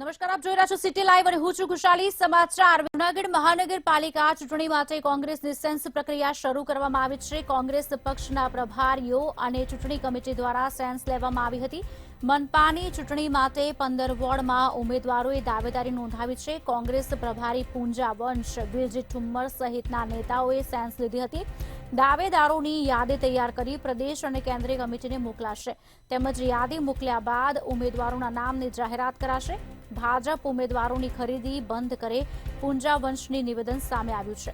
નમસ્કાર, આપ જોઈ રહ્યા છો સિટી લાઈવ અને હું છું ખુશાલી. સમાચાર. જૂનાગઢ મહાનગરપાલિકા ચૂંટણી માટે કોંગ્રેસની સેન્સ પ્રક્રિયા શરૂ કરવામાં આવી છે. કોંગ્રેસ પક્ષના પ્રભારીઓ અને ચૂંટણી કમિટી દ્વારા સેન્સ લેવામાં આવી હતી. મનપાની ચૂંટણી માટે 15 વોર્ડમાં ઉમેદવારોએ દાવેદારી નોંધાવી છે. કોંગ્રેસ પ્રભારી પૂંજા વંશ, વિરજી ઠુમ્મર સહિતના નેતાઓએ સેન્સ લીધી હતી. દાવેદારોની યાદી તૈયાર કરી પ્રદેશ અને કેન્દ્રીય કમિટીને મોકલાશે. તેમજ યાદી મોકલ્યા બાદ ઉમેદવારોના નામની જાહેરાત કરાશે. ભાજપ ઉમેદવારોની ખરીદી બંધ કરે, પૂંજા વંશની નિવેદન સામે આવ્યું છે.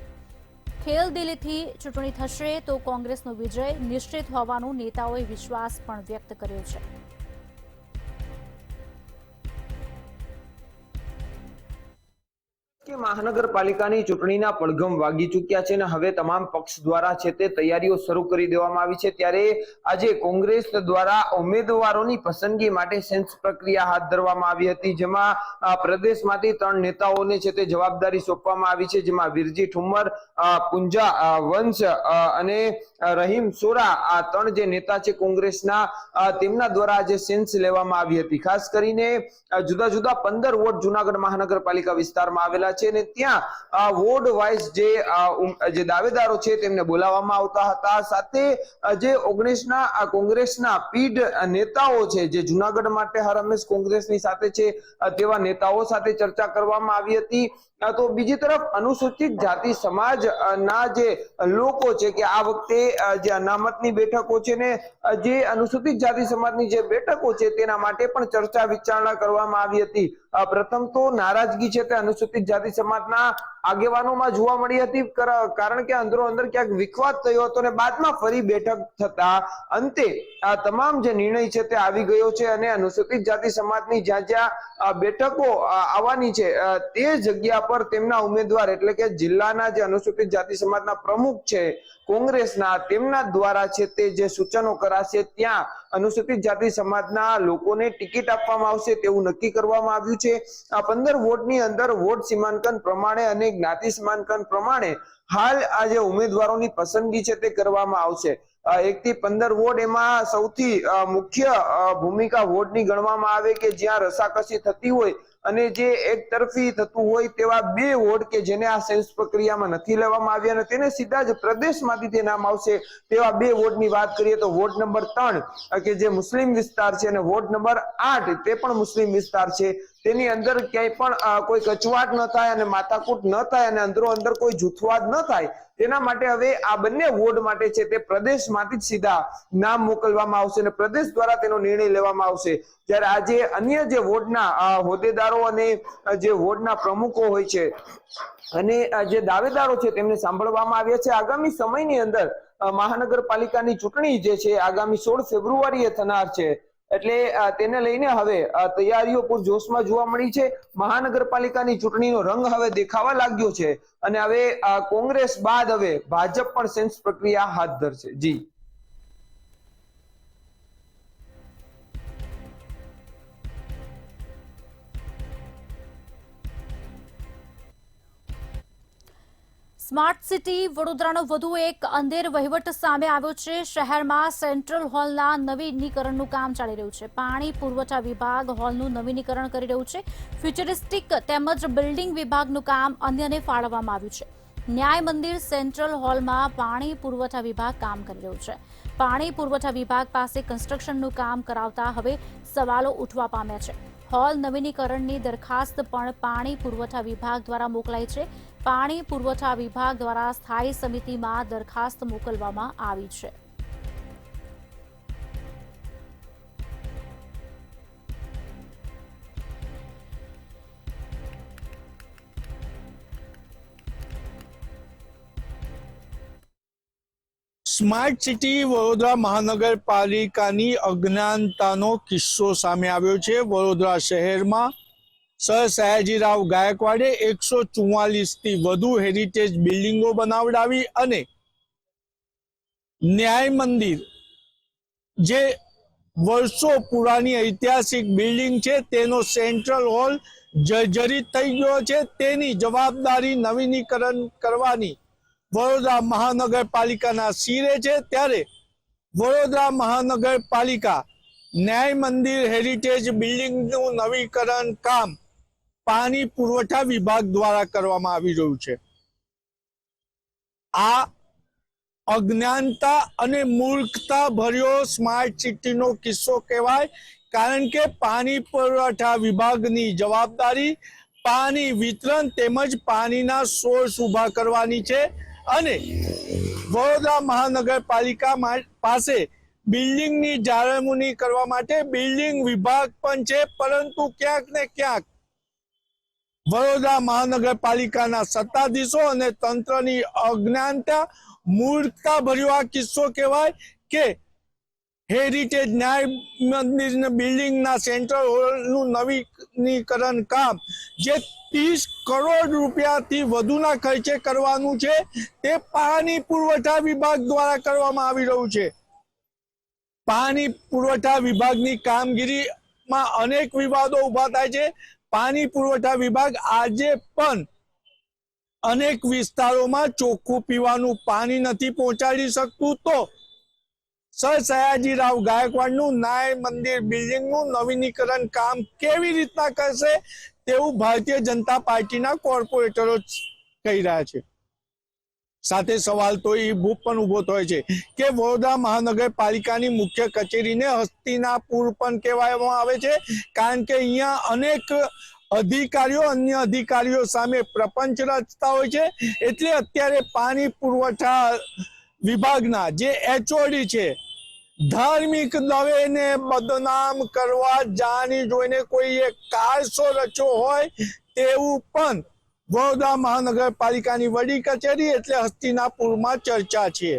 ખેલદિલીથી ચૂંટણી થશે તો કોંગ્રેસનો વિજય નિશ્ચિત હોવાનો નેતાઓએ વિશ્વાસ પણ વ્યક્ત કર્યો છે. કે મહાનગરપાલિકાની ચૂંટણીના પડઘમ વાગી ચૂક્યા છે અને હવે તમામ પક્ષ દ્વારા છે તે તૈયારીઓ શરૂ કરી દેવામાં આવી છે. ત્યારે આજે કોંગ્રેસ દ્વારા ઉમેદવારોની પસંદગી માટે સેન્સ પ્રક્રિયા હાથ ધરવામાં આવી હતી, જેમાં પ્રદેશમાંથી 3 નેતાઓને છે તે જવાબદારી સોંપવામાં આવી છે, જેમાં વિરજી ઠુમ્મર, પૂંજા વંશ અને રહીમ સોરા, આ 3 જે નેતા છે કોંગ્રેસના, તેમના દ્વારા આજે સેન્સ લેવામાં આવી હતી. ખાસ કરીને જુદા જુદા 15 વોર્ડ જૂનાગઢ મહાનગરપાલિકા વિસ્તારમાં આવેલા છે અને ત્યાં વોર્ડ વાઇઝ જે દાવેદારો છે તેમને બોલાવવામાં આવતા હતા. સાથે જે 19ના કોંગ્રેસના પીઢ નેતાઓ છે, જે જૂનાગઢ માટે હર હંમેશ કોંગ્રેસની સાથે છે, તેવા નેતાઓ સાથે ચર્ચા કરવામાં આવી હતી. તો બીજી તરફ અનુસૂચિત જાતિ સમાજના જે લોકો છે કે આ વખતે જે અનામતની બેઠકો છે ને જે અનુસૂચિત જાતિ સમાજની જે બેઠકો છે તેના માટે પણ ચર્ચા વિચારણા કરવામાં આવી હતી. પ્રથમ તો નારાજગી છે તે અનુસૂચિત જાતિ સમાજના આગેવાનોમાં જોવા મળી હતી, કારણ કે અંદરો અંદર ક્યાંક વિખવાદ થયો હતો અને બાદમાં ફરી બેઠક થતા અંતે આ તમામ જે નિર્ણય છે તે આવી ગયો છે અને અનુસૂચિત જાતિ સમાજની જ્યાં જ્યાં બેઠકો આવવાની છે તે જગ્યા પર તેમના ઉમેદવાર એટલે કે જિલ્લાના જે અનુસૂચિત જાતિ સમાજના પ્રમુખ છે કોંગ્રેસના, તેમના દ્વારા છે તે જે સૂચનો કરાશે ત્યાં અનુસૂચિત જાતિ સમાજના લોકોને ટિકિટ આપવામાં આવશે તેવું નક્કી કરવામાં આવ્યું છે. આ 15 વોર્ડની અંદર વોર્ડ સીમાંકન પ્રમાણે અને જ્ઞાતિ સીમાંકન પ્રમાણે હાલ આ જે ઉમેદવારોની પસંદગી છે તે કરવામાં આવશે. 1 થી 15 વોર્ડ, એમાં સૌથી મુખ્ય ભૂમિકા વોર્ડની ગણવામાં આવે કે જ્યાં રસાકસી થતી હોય અને જે એક તરફી થતું હોય તેવા 2 વોર્ડ કે જેને આ સેન્સ પ્રક્રિયામાં નથી લેવામાં આવ્યા અને તેને સીધા જ પ્રદેશમાંથી તે નામ આવશે તેવા 2 વોર્ડની વાત કરીએ તો વોર્ડ નંબર 3 કે જે મુસ્લિમ વિસ્તાર છે અને વોર્ડ નંબર 8 તે પણ મુસ્લિમ વિસ્તાર છે. તેની અંદર ક્યાંય પણ કોઈ કચવાટ ન થાય અને માથાકૂટ ન થાય અને અંદરો અંદર કોઈ જૂથવાદ ન થાય તેના માટે હવે આ બંને વોર્ડ માટે છે તે પ્રદેશમાંથી જ સીધા નામ મોકલવામાં આવશે અને પ્રદેશ દ્વારા તેનો નિર્ણય લેવામાં આવશે. જ્યારે આજે અન્ય જે વોર્ડના હોદ્દેદારો અને જે વોર્ડના પ્રમુખો હોય છે અને જે દાવેદારો છે તેમને સાંભળવામાં આવ્યા છે. આગામી સમયની અંદર મહાનગરપાલિકાની ચૂંટણી જે છે આગામી 16 ફેબ્રુઆરીએ થનાર છે, એટલે તેને લઈને હવે તૈયારીઓ પૂરજોશમાં જોવા મળી છે. મહાનગરપાલિકાની ચૂંટણીનો રંગ હવે દેખાવા લાગ્યો છે અને હવે કોંગ્રેસ બાદ હવે ભાજપ પણ સેન્સ પ્રક્રિયા હાથ ધરશે. જી સ્માર્ટ સિટી વડોદરાનો વધુ એક અંધેર વહીવટ સામે આવ્યો છે. શહેરમાં સેન્ટ્રલ હોલના નવીનીકરણનું કામ ચાલી રહ્યું છે. પાણી પુરવઠા વિભાગ હોલનું નવીનીકરણ કરી રહ્યું છે. ફ્યુચરિસ્ટિક તેમજ બિલ્ડિંગ વિભાગનું કામ અન્યને ફાળવવામાં આવ્યું છે. ન્યાય મંદિર સેન્ટ્રલ હોલમાં પાણી પુરવઠા વિભાગ કામ કરી રહ્યું છે. પાણી પુરવઠા વિભાગ પાસે કન્સ્ટ્રક્શનનું કામ કરાવતા હવે સવાલો ઉઠવા પામ્યા છે. હોલ નવીનીકરણની દરખાસ્ત પણ પાણી પુરવઠા વિભાગ દ્વારા મોકલાઈ છે. પાણી પુરવઠા વિભાગ દ્વારા સ્થાયી સમિતિમાં દરખાસ્ત મોકલવામાં આવી છે. સ્માર્ટ સિટી વડોદરા મહાનગરપાલિકાની અજ્ઞાનતાનો કિસ્સો સામે આવ્યો છે. વડોદરા શહેરમાં સર સયાજીરાવ ગાયકવાડે 144થી વધુ હેરિટેજ બિલ્ડિંગો બનાવડાવી અને ન્યાય મંદિર જે વર્ષો પુરાની ઐતિહાસિક બિલ્ડિંગ છે તેનો સેન્ટ્રલ હોલ જર્જરિત થઈ ગયો છે. તેની જવાબદારી નવીનીકરણ કરવાની વડોદરા મહાનગરપાલિકાના શિરે છે. ત્યારે વડોદરા મહાનગરપાલિકા ન્યાય મંદિર હેરિટેજ બિલ્ડિંગનું નવીકરણ કામ પાણી પુરવઠા વિભાગ દ્વારા કરવામાં આવી રહ્યું છે. આ અજ્ઞાનતા અને મૂર્ખતા ભર્યો સ્માર્ટ સિટીનો કિસ્સો કહેવાય, કારણ કે પાણી પુરવઠા વિભાગની જવાબદારી પાણી વિતરણ તેમજ પાણીના સોર્સ ઊભા કરવાની છે. અને વડોદરા મહાનગરપાલિકા પાસે બિલ્ડિંગની જાળવણી કરવા માટે બિલ્ડિંગ વિભાગ પણ છે, પરંતુ ક્યાંક ને ક્યાંક વડોદરા મહાનગરપાલિકાના સત્તાધીશો અને તંત્રની અજ્ઞાનતા મૂર્ખતા ભર્યો આ કિસ્સો કહેવાય કે હેરિટેજ ન્યાય મંદિર બિલ્ડિંગના સેન્ટ્રલ હોલનું નવીનીકરણ કામ જે 30 કરોડ રૂપિયાથી વધુના ખર્ચે કરવાનું છે, તે પાણી પુરવઠા વિભાગ દ્વારા કરવામાં આવી રહ્યું છે. પાણી પુરવઠા વિભાગની કામગીરીમાં અનેક વિવાદો ઊભા થાય છે. પાણી પુરવઠા વિભાગ આજે પણ અનેક વિસ્તારોમાં ચોખ્ખું પીવાનું પાણી નથી પહોંચાડી શકતું, તો સર સયાજીરાવ ગાયકવાડનું ન્યાય મંદિર બિલ્ડિંગનું નવીનીકરણ કામ કેવી રીતના કરશે તેવું ભારતીય જનતા પાર્ટીના કોર્પોરેટરો કહી રહ્યા છે. સાથે સવાલ તો એ પણ ઉભો થાય છે કે વડોદરા મહાનગરપાલિકાની મુખ્ય કચેરીને હસ્તિનાપુર પણ કહેવામાં આવે છે, કારણ કે અહીંયા અનેક અધિકારીઓ અન્ય અધિકારીઓ સામે પ્રપંચ રચતા હોય છે. એટલે અત્યારે પાણી પુરવઠા વિભાગના જે એચઓડી છે, ધાર્મિક દવેને બદનામ કરવા જાણી જોઈને કોઈએ કારસો રચ્યો હોય તેવું પણ વડોદરા મહાનગરપાલિકાની વડી કચેરી એટલે હસ્તિનાપુરમાં ચર્ચા છે.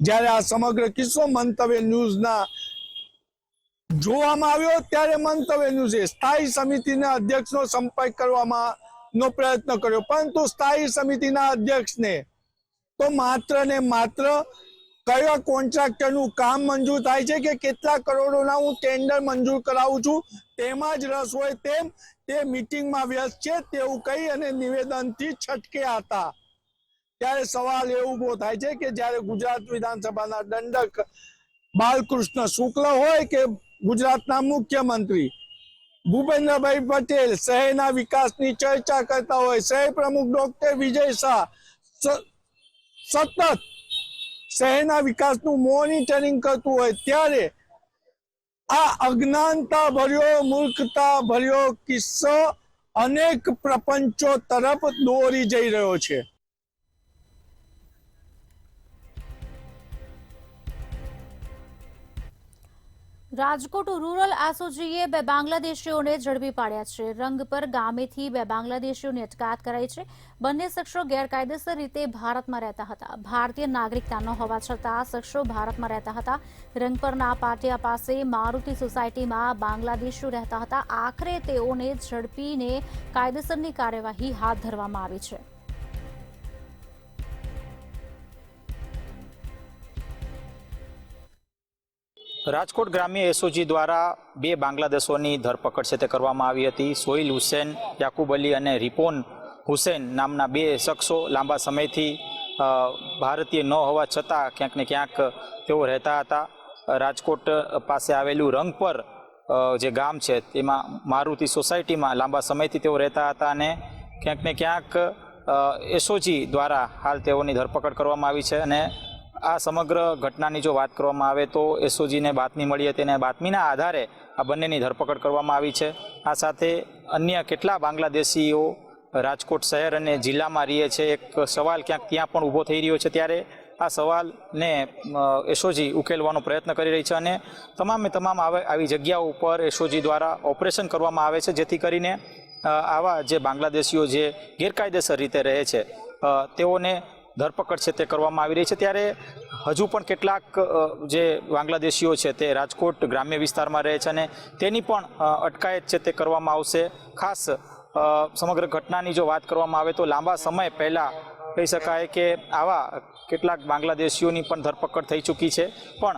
જ્યારે આ સમગ્ર કિસ્સો મંતવ્ય ન્યૂઝના જોવામાં આવ્યો ત્યારે મંતવ્ય ન્યૂઝે સ્થાયી સમિતિના અધ્યક્ષનો સંપર્ક કરવાનો પ્રયત્ન કર્યો, પરંતુ સ્થાયી સમિતિના અધ્યક્ષને તો માત્ર ને માત્ર કયા કોન્ટ્રાક્ટરનું કામ મંજૂર થાય છે કે કેટલા કરોડોના હું ટેન્ડર મંજૂર કરાવું છું તેમાં જ રસ હોય તેમ તે મીટિંગમાં વ્યસ્ત છે તેવું કહી અને નિવેદનથી છટક્યા હતા. ત્યારે સવાલ એ ઊભો થાય છે કે જ્યારે ગુજરાત વિધાનસભાના દંડક બાલકૃષ્ણ શુક્લ હોય કે ગુજરાતના મુખ્યમંત્રી ભૂપેન્દ્રભાઈ પટેલ શહેરના વિકાસની ચર્ચા કરતા હોય, શહેર પ્રમુખ ડોક્ટર વિજય શાહ સતત શહેરના વિકાસનું મોનિટરિંગ કરતું હોય, ત્યારે આ અજ્ઞાનતા ભર્યો મૂર્ખતા ભર્યો કિસ્સો અનેક પ્રપંચો તરફ દોરી જઈ રહ્યો છે. રાજકોટ રૂરલ એસઓજીએ 2 બાંગ્લાદેશીઓને ઝડપી પાડ્યા છે. રંગપર ગામેથી 2 બાંગ્લાદેશીઓની અટકાયત કરાઈ છે. બંને શખ્સો ગેરકાયદેસર રીતે ભારતમાં રહેતા હતા. ભારતીય નાગરિકતા ન હોવા છતાં શખ્સો ભારતમાં રહેતા હતા. રંગપરના પાટિયા પાસે મારુતિ સોસાયટીમાં બાંગ્લાદેશીઓ રહેતા હતા. આખરે તેઓને ઝડપીને કાયદેસરની કાર્યવાહી હાથ ધરવામાં આવી છે. રાજકોટ ગ્રામ્ય એસઓજી દ્વારા 2 બાંગ્લાદેશોની ધરપકડ છે તે કરવામાં આવી હતી. સોહિલ હુસેન યાકુબ અલી અને રિપોન હુસેન નામના 2 શખ્સો લાંબા સમયથી ભારતીય ન હોવા છતાં ક્યાંક ને ક્યાંક તેઓ રહેતા હતા. રાજકોટ પાસે આવેલું રંગપર જે ગામ છે તેમાં મારુતિ સોસાયટીમાં લાંબા સમયથી તેઓ રહેતા હતા અને ક્યાંક ને ક્યાંક એસઓજી દ્વારા હાલ તેઓની ધરપકડ કરવામાં આવી છે. અને આ સમગ્ર ઘટનાની જો વાત કરવામાં આવે તો એસઓજીને બાતમી મળી હતી અને બાતમીના આધારે આ બંનેની ધરપકડ કરવામાં આવી છે. આ સાથે અન્ય કેટલા બાંગ્લાદેશીઓ રાજકોટ શહેર અને જિલ્લામાં રહે છે, એક સવાલ ક્યાંક ત્યાં પણ ઊભો થઈ રહ્યો છે. ત્યારે આ સવાલને એસઓજી ઉકેલવાનો પ્રયત્ન કરી રહી છે અને તમામે તમામ આવી જગ્યાઓ ઉપર એસઓજી દ્વારા ઓપરેશન કરવામાં આવે છે, જેથી કરીને આવા જે બાંગ્લાદેશીઓ જે ગેરકાયદેસર રીતે રહે છે તેઓને ધરપકડ છે તે કરવામાં આવી રહી છે. ત્યારે હજુ પણ કેટલાક જે બાંગ્લાદેશીઓ છે તે રાજકોટ ગ્રામ્ય વિસ્તારમાં રહે છે અને તેની પણ અટકાયત છે તે કરવામાં આવશે. ખાસ સમગ્ર ઘટનાની જો વાત કરવામાં આવે તો લાંબા સમય પહેલાં કહી શકાય કે આવા કેટલાક બાંગ્લાદેશીઓની પણ ધરપકડ થઈ ચૂકી છે, પણ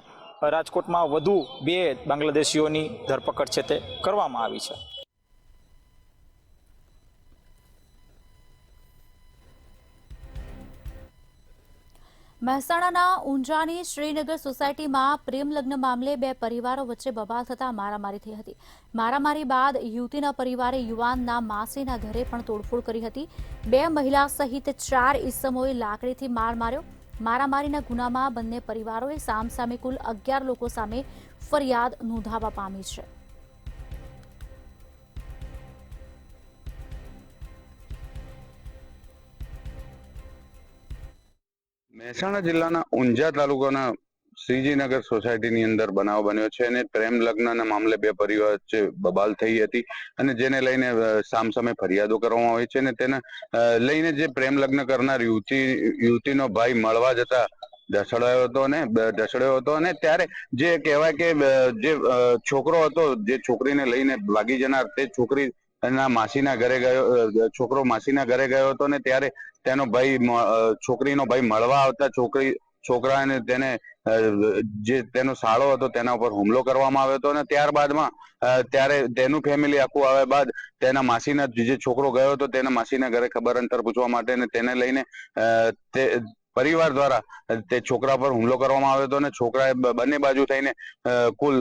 રાજકોટમાં વધુ 2 બાંગ્લાદેશીઓની ધરપકડ છે તે કરવામાં આવી છે. મહેસાણાના ઊંઝાની શ્રીનગર સોસાયટીમાં પ્રેમ લગ્ન મામલે બે પરિવારો વચ્ચે બબાલ થતા મારામારી થઈ હતી. મારામારી બાદ યુવતીના પરિવારે યુવાનના માસીના ઘરે પણ તોડફોડ કરી હતી. બે મહિલા સહિત 4 ઈસમોએ લાકડીથી માર માર્યો. મારામારીના ગુનામાં બંને પરિવારોએ સામસામે કુલ 11 લોકો સામે ફરિયાદ નોંધાવવા પામી છે. મહેસાણા જિલ્લાના ઊંઝા તાલુકાના શ્રીજીનગર સોસાયટીની અંદર બનાવ બન્યો છે અને પ્રેમ લગ્નના મામલે બે પરિવાર વચ્ચે બબાલ થઈ હતી અને જેને લઈને સામસામે ફરિયાદો કરવામાં આવી છે અને તેને લઈને જે પ્રેમ લગ્ન કરનાર યુવતીનો ભાઈ મળવા જતા ઢસડ્યો હતો અને ત્યારે જે કહેવાય કે જે છોકરો હતો જે છોકરીને લઈને ભાગી જનાર તે છોકરી એના માસીના ઘરે ગયો, છોકરો માસીના ઘરે ગયો હતો ને ત્યારે તેનો ભાઈ છોકરીનો ભાઈ મળવા આવતા છોકરાને તેને જે તેનો સાળો હતો તેના ઉપર હુમલો કરવામાં આવ્યો હતો અને ત્યારબાદમાં ત્યારે તેનું ફેમિલી આખું આવ્યા બાદ તેના માસીના જે છોકરો ગયો હતો તેના માસીના ઘરે ખબર અંતર પૂછવા માટે અને તેને લઈને તે પરિવાર દ્વારા તે છોકરા પર હુમલો કરવામાં આવ્યો હતો અને છોકરાએ બંને બાજુ થઈને કુલ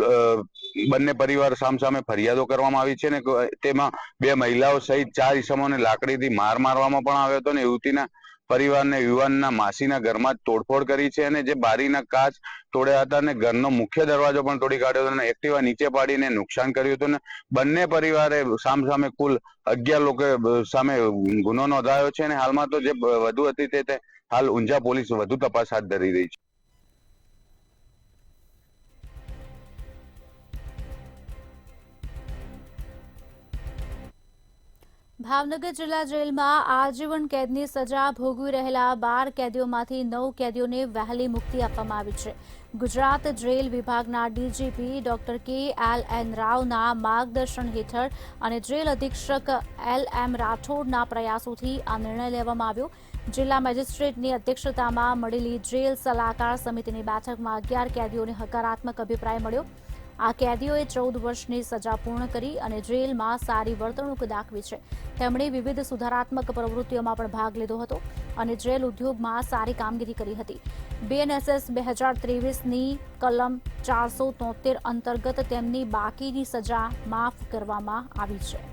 બંને પરિવાર સામસામે ફરિયાદો કરવામાં આવી છે ને તેમાં બે મહિલાઓ સહિત 4 ઈસમોને લાકડીથી માર મારવામાં પણ આવ્યો હતો અને યુવતીના પરિવારને યુવાનના માસીના ઘરમાં જ તોડફોડ કરી છે અને જે બારીના કાચ તોડ્યા હતા અને ઘરનો મુખ્ય દરવાજો પણ તોડી કાઢ્યો હતો અને એક્ટિવા નીચે પાડીને નુકસાન કર્યું હતું અને બંને પરિવારે સામસામે કુલ 11 લોકો સામે ગુનો નોંધાયો છે અને હાલમાં તો જે વધુ હતી તે હાલ ઊંઝા પોલીસ વધુ તપાસ હાથ ધરી રહી છે. ભાવનગર જિલ્લા જેલમાં આજીવન કેદની સજા ભોગવી રહેલા 12 કેદીઓમાંથી 9 કેદીઓને વહેલી મુક્તિ આપવામાં આવી છે. ગુજરાત જેલ વિભાગના ડીજીપી ડોક્ટર KLN રાવના માર્ગદર્શન હેઠળ અને જેલ અધિક્ષક LM રાઠોડના પ્રયાસોથી આ નિર્ણય લેવામાં આવ્યો. જિલ્લા મેજિસ્ટ્રેટની અધ્યક્ષતામાં મળેલી જેલ સલાહકાર સમિતિની બેઠકમાં 11 કેદીઓને હકારાત્મક અભિપ્રાય મળ્યો. આ કેદીઓએ 14 વર્ષની સજા પૂર્ણ કરી અને જેલમાં સારી વર્તણૂક દાખવી છે. તેમણે વિવિધ સુધારાત્મક પ્રવૃત્તિઓમાં પણ ભાગ લીધો હતો અને જેલ ઉદ્યોગમાં સારી કામગીરી કરી હતી. BNSS 2023ની કલમ 473 અંતર્ગત તેમની બાકીની સજા માફ કરવામાં આવી છે.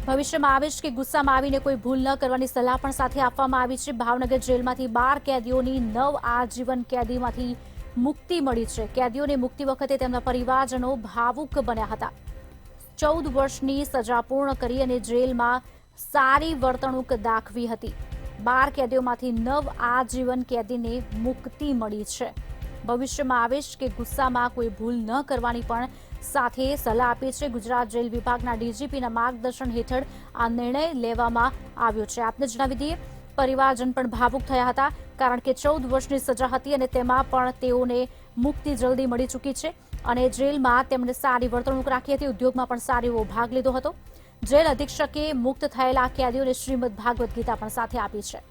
ભવિષ્યમાં આવીશ કે ગુસ્સામાં આવીને કોઈ ભૂલ ન કરવાની સલાહ પણ સાથે આપવામાં આવી છે. ભાવનગર જેલમાંથી 12 કેદીઓની 9 આજીવન કેદીમાંથી મુક્તિ મળી છે. કેદીઓને મુક્તિ વખતે તેમના પરિવારજનો ભાવુક બન્યા હતા. 14 વર્ષની સજા પૂર્ણ કરી અને જેલમાં સારી વર્તણૂક દાખવી હતી. 12 કેદીઓમાંથી 9 આજીવન કેદીને મુક્તિ મળી છે. ભવિષ્યમાં આવીશ કે ગુસ્સામાં કોઈ ભૂલ ન કરવાની પણ સાથે સલાહ આપી છે. ગુજરાત જેલ વિભાગના ડીજીપીના માર્ગદર્શન હેઠળ આ નિર્ણય લેવામાં આવ્યો છે. આપને જણાવી દઈએ, પરિવારજન પણ ભાવુક થયા હતા કારણ કે 14 વર્ષની સજા હતી અને તેમાં પણ તેઓને મુક્તિ જલ્દી મળી ચૂકી છે અને જેલમાં તેમણે સારી વર્તણૂક રાખી હતી. ઉદ્યોગમાં પણ સારો એવો ભાગ લીધો હતો. જેલ અધિક્ષકે મુક્ત થયેલા કેદીઓને શ્રીમદ ભાગવત ગીતા પણ સાથે આપી છે.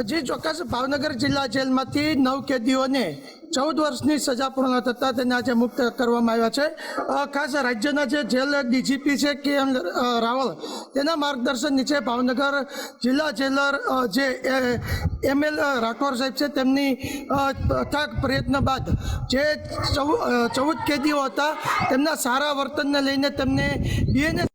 જી ચોક્કસ. ભાવનગર જિલ્લા જેલમાંથી 9 કેદીઓને 14 વર્ષની સજા પૂર્ણ થતાં તેને આજે મુક્ત કરવામાં આવ્યા છે. ખાસ રાજ્યના જે જેલ ડીજીપી છે KM રાવલ તેના માર્ગદર્શન નીચે ભાવનગર જિલ્લા જેલર જે ML રાઠોડ સાહેબ છે તેમની અથાગ પ્રયત્ન બાદ જે 14 કેદીઓ હતા તેમના સારા વર્તનને લઈને તેમને BNS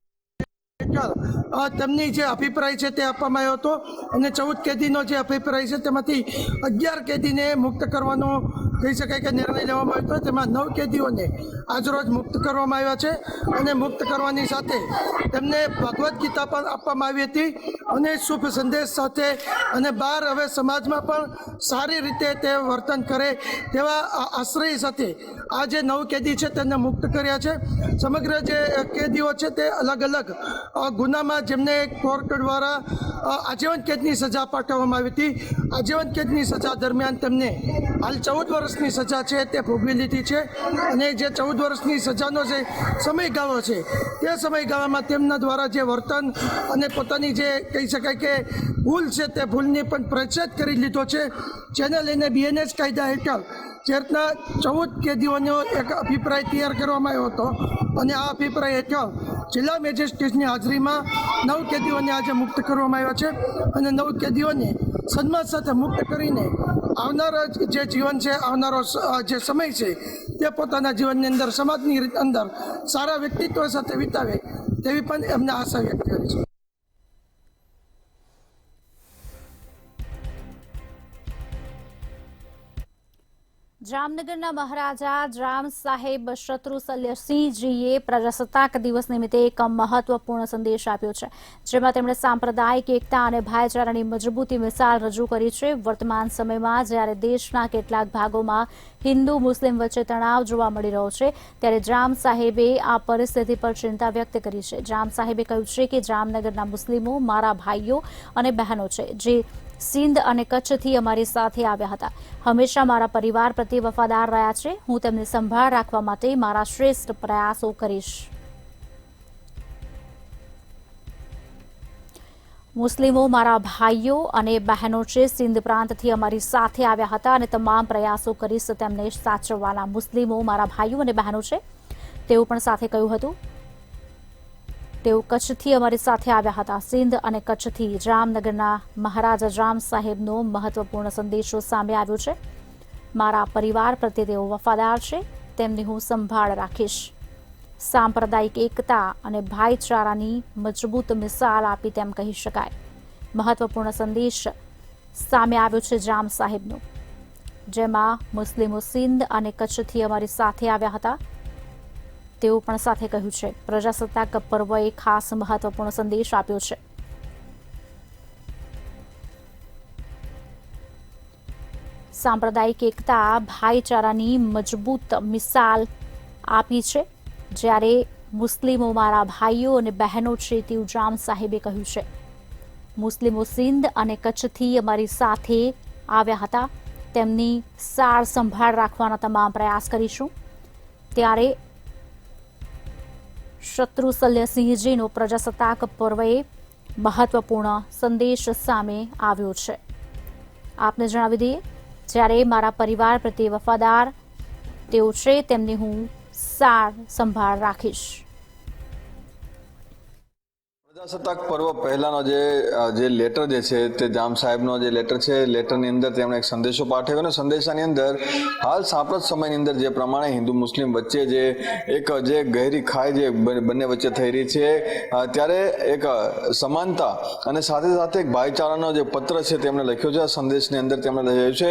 તેમની જે અભિપ્રાય છે તે આપવામાં આવ્યો હતો અને 14 કેદીનો જે અભિપ્રાય છે તેમાંથી 11 કેદીને મુક્ત કરવાનો કહી શકાય કે નિર્ણય લેવામાં આવ્યો હતો. તેમાં 9 કેદીઓને આજરોજ મુક્ત કરવામાં આવ્યા છે અને મુક્ત કરવાની સાથે તેમને ભગવદ્ ગીતા પણ આપવામાં આવી હતી અને શુભ સંદેશ સાથે અને બહાર હવે સમાજમાં પણ સારી રીતે તે વર્તન કરે તેવા આશ્રય સાથે આ જે 9 કેદી છે તેને મુક્ત કર્યા છે. સમગ્ર જે કેદીઓ છે તે અલગ અલગ ગુનામાં જેમને કોર્ટ દ્વારા આજીવન કેદની સજા પાઠવવામાં આવી હતી. આજીવન કેદની સજા દરમિયાન તેમને હાલ 14 વર્ષની સજા છે તે ભોગવી લીધી છે અને જે 14 વર્ષની સજાનો જે સમયગાળો છે તે સમયગાળામાં તેમના દ્વારા જે વર્તન અને પોતાની જે કહી શકાય કે ભૂલ છે તે ભૂલની પણ પ્રચ્છેદ કરી લીધો છે, જેને લઈને BNS કાયદા હેઠળ જે રીતના 14 કેદીઓનો એક અભિપ્રાય તૈયાર કરવામાં આવ્યો હતો અને આ અભિપ્રાય હેઠળ જિલ્લા મેજિસ્ટ્રેટની હાજરીમાં 9 કેદીઓને આજે મુક્ત કરવામાં આવ્યા છે અને 9 કેદીઓને સન્માન સાથે મુક્ત કરીને આવનારા જે જીવન છે, આવનારો જે સમય છે તે પોતાના જીવનની અંદર સમાજની અંદર સારા વ્યક્તિત્વ સાથે વિતાવે તેવી પણ એમને આશા વ્યક્ત કરી છે. જામનગરના મહારાજા રામ સાહેબ શત્રુશલ્યસિંહજીએ પ્રજાસત્તાક દિવસ નિમિત્તે એક મહત્વપૂર્ણ સંદેશ આપ્યો છે, જેમાં તેમણે સાંપ્રદાયિક એકતા અને ભાઈચારાની મજબૂતી મિસાલ રજૂ કરી છે. વર્તમાન સમયમાં જ્યારે દેશના કેટલાક ભાગોમાં હિન્દુ મુસ્લિમ વચ્ચે તણાવ જોવા મળી રહ્યો છે, ત્યારે જામ સાહેબે આ પરિસ્થિતિ પર ચિંતા વ્યક્ત કરી છે. જામ સાહેબે કહ્યું છે કે જામનગરના મુસ્લિમો મારા ભાઈઓ અને બહેનો છે, જે સિંધ અને કચ્છથી અમારી સાથે આવ્યા હતા. હંમેશા મારા પરિવાર પ્રત્યે વફાદાર રહ્યા છે. હું તેમની સંભાળ રાખવા માટે મારા શ્રેષ્ઠ પ્રયાસો કરીશ. મુસ્લિમો મારા ભાઈઓ અને બહેનો છે, સિંધ પ્રાંતથી અમારી સાથે આવ્યા હતા અને તમામ પ્રયાસો કરીશ તેમને સાચવવાના. મુસ્લિમો મારા ભાઈઓ અને બહેનો છે, તેવું પણ સાથે કહ્યું હતું. તેઓ કચ્છથી અમારી સાથે આવ્યા હતા. સિંધ અને કચ્છથી જામનગરના મહારાજા જામ સાહેબનો મહત્વપૂર્ણ સંદેશો સામે આવ્યો છે. મારા પરિવાર પ્રત્યે તેઓ વફાદાર છે, તેમની હું સંભાળ રાખીશ. સાંપ્રદાયિક એકતા અને ભાઈચારાની મજબૂત મિસાલ આપી તેમ કહી શકાય. મહત્વપૂર્ણ સંદેશ સામે આવ્યો છે જામ સાહેબનો, જેમાં મુસ્લિમો સિંધ અને કચ્છથી અમારી સાથે આવ્યા હતા તેવું પણ સાથે કહ્યું છે. પ્રજાસત્તાક પર્વએ ખાસ મહત્વપૂર્ણ સંદેશ આપ્યો છે. સાંપ્રદાયિક એકતા ભાઈચારાની મજબૂત મિસાલ આપી છે. જ્યારે મુસ્લિમો મારા ભાઈઓ અને બહેનો છે તેવું જામ સાહેબે કહ્યું છે. મુસ્લિમો સિંધ અને કચ્છથી અમારી સાથે આવ્યા હતા, તેમની સાર સંભાળ રાખવાના તમામ પ્રયાસ કરીશું. ત્યારે શત્રુશલ્યસિંહજીનો પ્રજાસત્તાક પર્વએ મહત્વપૂર્ણ સંદેશ સામે આવ્યો છે. આપને જણાવી દઈએ, જ્યારે મારા પરિવાર પ્રત્યે વફાદાર તેઓ છે, તેમની હું સાર સંભાળ રાખીશ. પ્રજાસત્તાક પર્વ પહેલાનો જે લેટર છે તે જામ સાહેબનો જે લેટર છે, લેટરની અંદર તેમણે એક સંદેશો પાઠવ્યો અને સંદેશાની અંદર હાલ સાંપ્રત સમયની અંદર જે પ્રમાણે હિન્દુ મુસ્લિમ વચ્ચે જે ગહેરી ખાઈ જે બંને વચ્ચે થઈ રહી છે, ત્યારે એક સમાનતા અને સાથે સાથે એક ભાઈચારાનો જે પત્ર છે તેમણે લખ્યો છે. આ સંદેશની અંદર તેમણે લખ્યું છે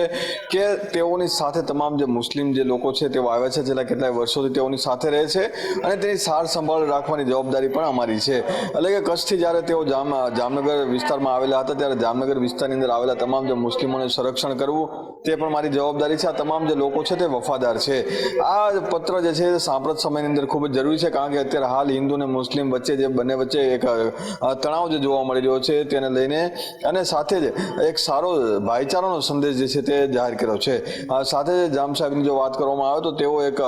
કે તેઓની સાથે તમામ જે મુસ્લિમ જે લોકો છે તેઓ આવ્યા છે, છેલ્લા કેટલાય વર્ષોથી તેઓની સાથે રહે છે અને તેની સાર સંભાળ રાખવાની જવાબદારી પણ અમારી છે. એટલે કે કચ્છથી જ્યારે તેઓ જામનગર વિસ્તારમાં આવેલા હતા, ત્યારે જામનગર વિસ્તારની અંદર આવેલા તમામ જે મુસ્લિમોને સંરક્ષણ કરવું તે પણ મારી જવાબદારી છે. આ તમામ જે લોકો છે તે વફાદાર છે. આ પત્ર જે છે સાંપ્રત સમયની અંદર ખૂબ જ જરૂરી છે, કારણ કે અત્યારે હાલ હિન્દુ અને મુસ્લિમ વચ્ચે જે બંને વચ્ચે એક તણાવ જે જોવા મળી રહ્યો છે તેને લઈને અને સાથે જ એક સારો ભાઈચારાનો સંદેશ જે છે તે જાહેર કર્યો છે. સાથે જ જામ સાહેબની જો વાત કરવામાં આવે તો તેઓ એક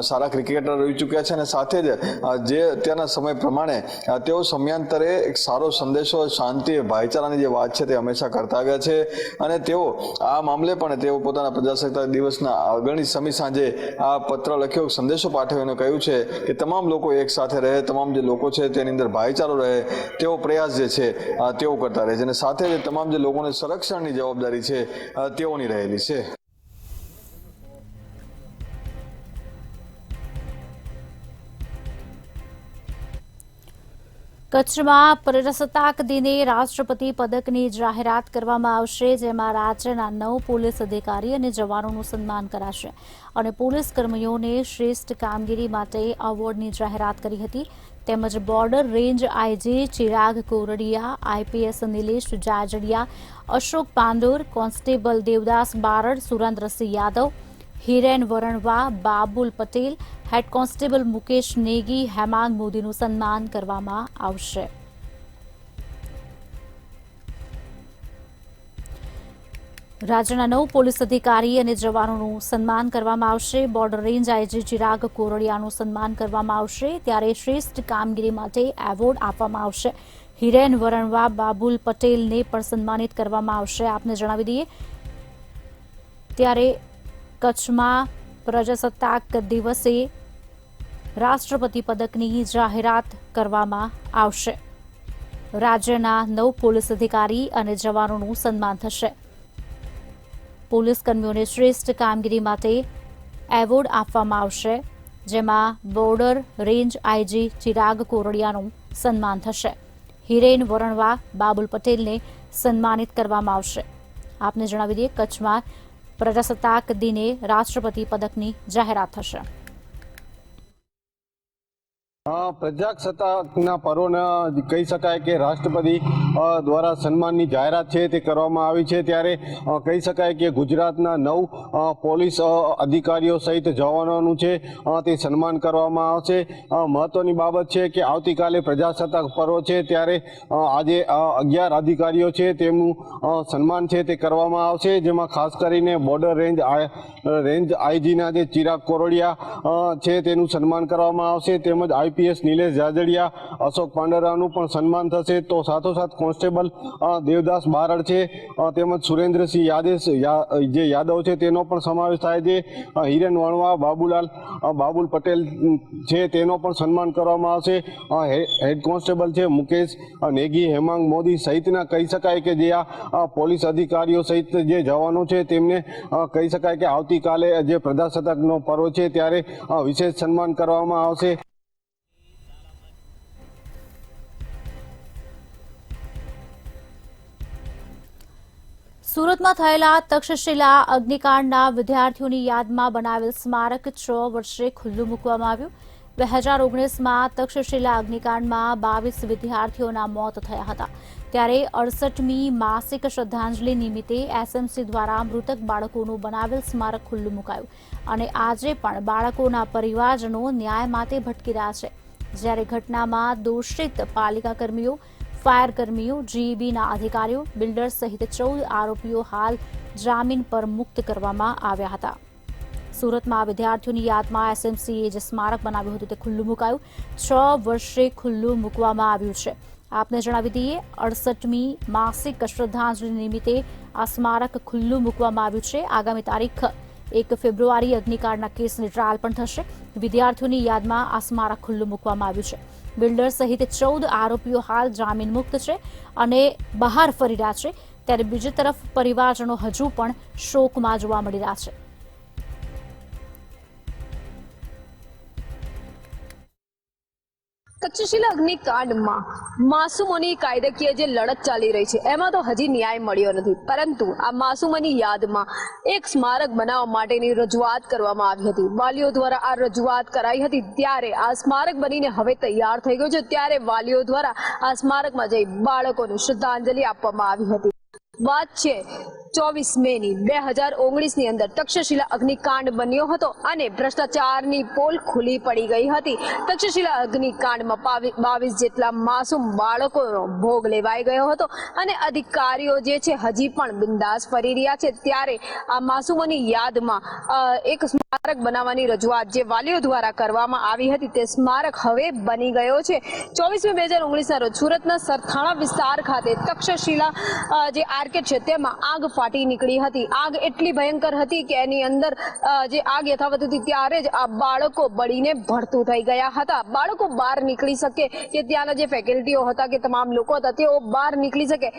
સારા ક્રિકેટર રહી ચૂક્યા છે અને સાથે જ જે અત્યારના સમય પ્રમાણે તેઓ સમયાંતરે એક સારો સંદેશો શાંતિ ભાઈચારાની જે વાત છે તે હંમેશા કરતા આવ્યા છે અને તેઓ આ મામલે પણ તેઓ પોતાના પ્રજાસત્તાક દિવસના આગળની સમી સાંજે આ પત્ર લખ્યો, સંદેશો પાઠવ્યો, કહ્યું છે કે તમામ લોકો એક સાથે રહે, તમામ જે લોકો છે તેની અંદર ભાઈચારો રહે તેવો પ્રયાસ જે છે તેઓ કરતા રહે છે અને સાથે જ તમામ જે લોકોને સંરક્ષણની જવાબદારી છે તેઓની રહેલી છે. કચ્છમાં પ્રજાસત્તાક દિને રાષ્ટ્રપતિ પદકની જાહેરાત કરવામાં આવશે, જેમાં રાજ્યના 9 પોલીસ અધિકારી અને જવાનોનું સન્માન કરાશે અને પોલીસ કર્મીઓને શ્રેષ્ઠ કામગીરી માટે એવોર્ડની જાહેરાત કરી હતી. તેમજ border range IG Chirag Kordiya, IPS Nilesh Jajadiya, Ashok Pandor, constable Devdas Barad, Surendrasinh Yadav, Hiren Varanva, Babul Patel, head constable Mukesh Negi, Hemang મોદીનું સન્માન કરવામાં આવશે. રાજ્યના 9 પોલીસ અધિકારી અને જવાનોનું સન્માન કરવામાં આવશે. બોર્ડર રેન્જ આઈજી ચિરાગ કોરડિયાનું સન્માન કરવામાં આવશે. ત્યારે શ્રેષ્ઠ કામગીરી માટે એવોર્ડ આપવામાં આવશે. હિરેન વરણવા, બાબુલ પટેલને પણ સન્માનિત કરવામાં આવશે. આપને જણાવી દઈએ, ત્યારે કચ્છમાં પ્રજાસત્તાક દિવસે રાષ્ટ્રપતિ પદકની જાહેરાત કરવામાં આવશે. રાજ્યના 9 પોલીસ અધિકારી અને જવાનોનું સન્માન થશે. પોલીસ કર્મીઓને શ્રેષ્ઠ કામગીરી માટે એવોર્ડ આપવામાં આવશે, જેમાં બોર્ડર રેન્જ આઈજી ચિરાગ કોરડિયાનું સન્માન થશે. હિરેન વરણવા, બાબુલ પટેલને સન્માનિત કરવામાં આવશે. આપને જણાવી દઈએ, કચ્છમાં પ્રજાસત્તાક દિને રાષ્ટ્રપતિ પદકની જાહેરાત થશે. પ્રજાસત્તાકના પર્વના કહી શકાય કે રાષ્ટ્રપતિ દ્વારા સન્માનની જાહેરાત છે તે કરવામાં આવી છે. ત્યારે કહી શકાય કે ગુજરાતના 9 પોલીસ અધિકારીઓ સહિત જવાનોનું છે તે સન્માન કરવામાં આવશે. મહત્વની બાબત છે કે આવતીકાલે પ્રજાસત્તાક પર્વ છે, ત્યારે આજે 11 અધિકારીઓ છે તેમનું સન્માન છે તે કરવામાં આવશે, જેમાં ખાસ કરીને બોર્ડર રેન્જ આઈજીના જે ચિરાગ કોરડિયા છે તેનું સન્માન કરવામાં આવશે. તેમજ આઈપીએસ નિલેશ જાજડિયા, અશોક પાંડરાનું પણ સન્માન થશે. તો સાથોસાથ કોન્સ્ટેબલ દેવદાસ બારડ છે તેમજ સુરેન્દ્રસિંહ યાદવ છે તેનો પણ સમાવેશ થાય છે. હિરેન વણવા, બાબુલ પટેલ છે તેનો પણ સન્માન કરવામાં આવશે. હેડ કોન્સ્ટેબલ છે મુકેશ નેગી, હેમાંગ મોદી સહિતના કહી શકાય કે જે આ પોલીસ અધિકારીઓ સહિત જે જવાનો છે તેમને કહી શકાય કે આવતીકાલે જે પ્રજાસત્તાકનો પર્વ છે ત્યારે વિશેષ સન્માન કરવામાં આવશે. સુરતમાં થયેલા તક્ષશિલા અગ્નિકાંડના વિદ્યાર્થીઓની યાદમાં બનાવેલ સ્મારક 6 વર્ષે ખુલ્લું મૂકવામાં આવ્યું. 2019માં તક્ષશિલા અગ્નિકાંડમાં 22 વિદ્યાર્થીઓના મોત થયા હતા. ત્યારે 68મી માસિક શ્રદ્ધાંજલિ નિમિત્તે એસએમસી દ્વારા મૃતક બાળકોનું બનાવેલ સ્મારક ખુલ્લું મુકાયું અને આજે પણ બાળકોના પરિવારજનો ન્યાય માટે ભટકી રહ્યા છે. જ્યારે ઘટનામાં દોષિત પાલિકા કર્મીઓ, ફાયર કર્મીઓ, જીઈબીના અધિકારીઓ, બિલ્ડર્સ સહિત 14 આરોપીઓ હાલ જામીન પર મુક્ત કરવામાં આવ્યા હતા. સુરતમાં વિદ્યાર્થીઓની યાદમાં એસએમસીએ જે સ્મારક બનાવ્યું હતું તે ખુલ્લું મુકાયું. 6 વર્ષે ખુલ્લું મૂકવામાં આવ્યું છે. આપને જણાવી દઈએ, 68મી માસિક શ્રદ્ધાંજલિ નિમિત્તે આ સ્મારક ખુલ્લું મૂકવામાં આવ્યું છે. આગામી તારીખ 1 ફેબ્રુઆરી અગ્નિકાંડના કેસની ટ્રાયલ પણ થશે. વિદ્યાર્થીઓની યાદમાં આ સ્મારક ખુલ્લું મૂકવામાં આવ્યું છે. બિલ્ડર સહિત 14 આરોપીઓ હાલ જામીન મુક્ત છે અને બહાર ફરી રહ્યા છે. ત્યારે બીજી તરફ પરિવારજનો હજુ પણ શોકમાં જોવા મળી રહ્યા છે. તક્ષશિલા અગ્નિકાંડમાં માસૂમોની કાયદાકીય જે લડત ચાલી રહી છે એમાં તો હજી ન્યાય મળ્યો નથી, પરંતુ આ માસૂમોની યાદમાં એક સ્મારક બનાવવા માટેની રજૂઆત કરવામાં આવી હતી. વાલીઓ દ્વારા આ રજૂઆત કરાઈ હતી, ત્યારે આ સ્મારક બનીને હવે તૈયાર થઈ ગયું છે. ત્યારે વાલીઓ દ્વારા આ સ્મારકમાં જઈ બાળકોને શ્રદ્ધાંજલિ આપવામાં આવી હતી. વાત છે 24 મેની 2019ની અંદર તક્ષશિલા અગ્નિકાંડ બન્યો હતો અને ભ્રષ્ટાચારની પોલ ખુલ્લી પડી ગઈ હતી. તક્ષશિલા અગ્નિકાંડમાં 22 જેટલા માસૂમ બાળકોનો ભોગ લેવાઈ ગયો હતો અને અધિકારીઓ જે છે હજી પણ બિંદાસ ફરી રહ્યા છે. ત્યારે આ માસૂમોની યાદમાં એક સ્મારક બનાવવાની રજૂઆત જે વાલીઓ દ્વારા કરવામાં આવી હતી તે સ્મારક હવે બની ગયો છે. 24 મે 2019ના રોજ સુરતના સરથાણા વિસ્તાર ખાતે તક્ષશિલા જે આર્કેડ છે તેમાં આગ ફાટી નીકળી હતી. આગ એટલી ભયંકર હતી કે એની અંદર જે આગ યથાવત હતી ત્યારે જ આ બાળકો બળીને ભડતું થઈ ગયા હતા. બાળકો બહાર નીકળી શકે કે ત્યાંના જે ફેકલ્ટીઓ હતા કે તમામ લોકો હતા તેઓ બહાર નીકળી શકે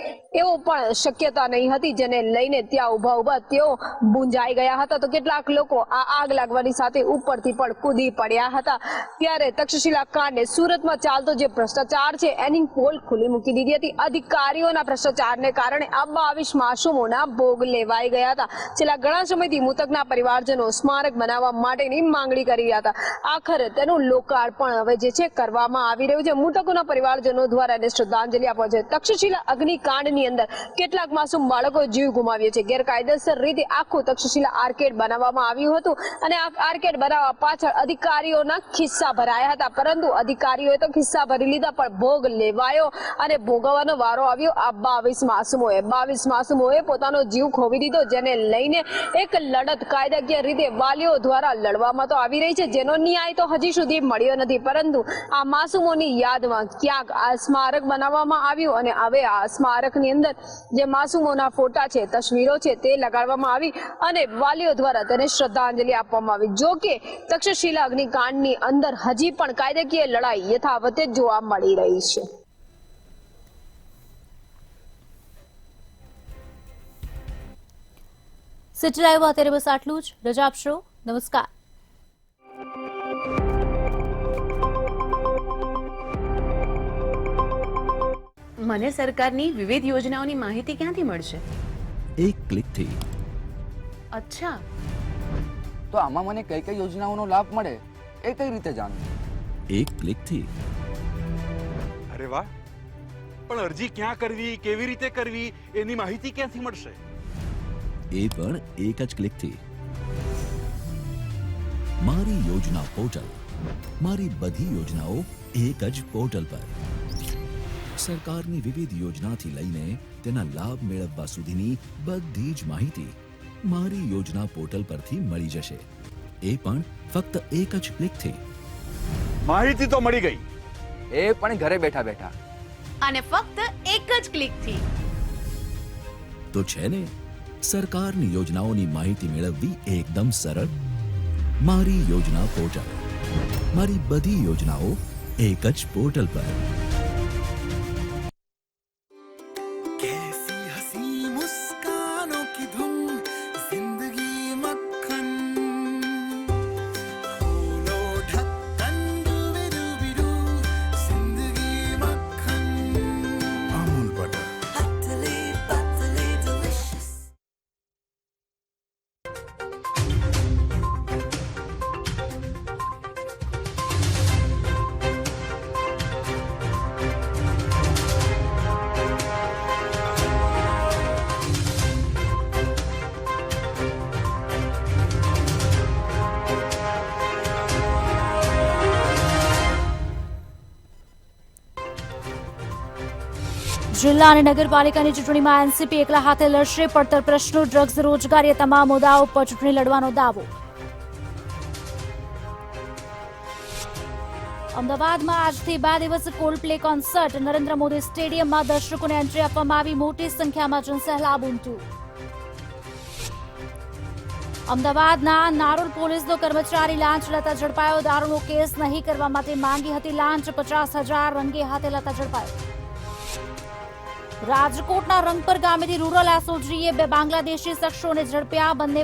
એવો પણ શક્યતા નહીં હતી, જેને લઈને ત્યાં ઊભા તેઓ ભૂંજાઈ ગયા હતા. તો કેટલાક લોકો આ આગ લાગવાની સાથે ઉપરથી પણ કૂદી પડ્યા હતા. ત્યારે તક્ષશિલા કાંડે સુરતમાં ચાલતો જે ભ્રષ્ટાચાર છે એની પોલ ખુલ્લી મૂકી દીધી હતી. અધિકારીઓના ભ્રષ્ટાચારને કારણે આ 22 માસૂમોના ભોગ લેવાઈ ગયા હતા. છેલ્લા ઘણા સમયથી મૃતકના પરિવારજનો સ્મારક બનાવવા માટેની માંગણી કરી રહ્યા હતા. આખરે તેનું લોકાર્પણ હવે જે છે કરવામાં આવી રહ્યું છે. મૃતકોના પરિવારજનો દ્વારા એને શ્રદ્ધાંજલિ આપવા છે. તક્ષશિલા અગ્નિકાંડની અંદર કેટલાક માસૂમ બાળકો જીવ ગુમાવ્યો છે. ગેરકાયદેસર રીતે આખું તક્ષશિલા આર્કેડ બનાવવામાં આવ્યું હતું અને આ આર્કેડ બનાવવા પાછળ અધિકારીઓના ખિસ્સા ભરાયા હતા, પરંતુ અધિકારીઓએ તો ખિસ્સા ભરી લીધા પણ ભોગ લેવાયો અને ભોગવવાનો વારો આવ્યો આ 22 માસૂમોએ પોતાનો પોતાનો જીવ ખોવી દીધો, જેને લઈને એક લડત કાયદાકીય રીતે વાલીઓ દ્વારા લડવામાં તો આવી રહી છે, જેનો ન્યાય તો હજી સુધી મળ્યો નથી. પરંતુ આ માસૂમોની યાદમાં ક્યાંક આ સ્મારક બનાવવામાં આવ્યું અને હવે આ સ્મારકની અંદર જે માસૂમોના ફોટા છે, તસવીરો છે તે લગાડવામાં આવી અને વાલીઓ દ્વારા તેને શ્રદ્ધાંજલિ આપવામાં આવી. જો કે તક્ષશિલા અગ્નિકાંડની અંદર હજી પણ કાયદાકીય લડાઈ યથાવત જ જોવા મળી રહી છે. સિટી લાઈવ અત્યારે બસ આટલું જ. રજા આપશો. નમસ્કાર. મને સરકારની વિવિધ યોજનાઓની માહિતી ક્યાંથી મળશે? એક ક્લિકથી. અચ્છા, તો આમાં મને કઈ કઈ યોજનાઓનો લાભ મળે એ કઈ રીતે જાણવું? એક ક્લિકથી. અરે વાહ, પણ અરજી ક્યાં કરવી, કેવી રીતે કરવી એની માહિતી ક્યાંથી મળશે? એ પણ એક જ ક્લિકથી. મારી યોજના પોર્ટલ. મારી બધી યોજનાઓ એક જ પોર્ટલ પર. સરકારની વિવિધ યોજનાથી લઈને તેના લાભ મેળવવા સુધીની બધી જ માહિતી મારી યોજના પોર્ટલ પરથી મળી જશે. એ પણ ફક્ત એક જ ક્લિકથી. માહિતી તો મળી ગઈ, એ પણ ઘરે બેઠા બેઠા અને ફક્ત એક જ ક્લિકથી. તો છે ને, સરકારની યોજનાઓની માહિતી મેળવવી એકદમ સરળ. મારી યોજના પોર્ટલ. મારી બધી યોજનાઓ એક જ પોર્ટલ પર. જિલ્લા અને નગરપાલિકાની ચૂંટણીમાં એનસીપી એકલા હાથે લડશે. પડતર પ્રશ્નો, ડ્રગ્સ, રોજગારી તમામ મુદ્દાઓ પર ચૂંટણી લડવાનો દાવો. અમદાવાદમાં આજથી 2 દિવસ કોલ્ડપ્લે કોન્સર્ટ. નરેન્દ્ર મોદી સ્ટેડિયમમાં દર્શકોને એન્ટ્રી આપવામાં આવી. મોટી સંખ્યામાં જનસહેલાબ ઉમટ્યું. અમદાવાદના નારોલ પોલીસનો કર્મચારી લાંચ લેતા ઝડપાયો. દારૂનો કેસ નહીં કરવા માટે માંગી હતી લાંચ. 50,000 રંગે હાથે લેતા ઝડપાયો. રાજકોટના રંગપર ગામેથી રૂરલ એસઓજીએ 2 બાંગ્લાદેશી શખ્સોને ઝડપ્યા. બંને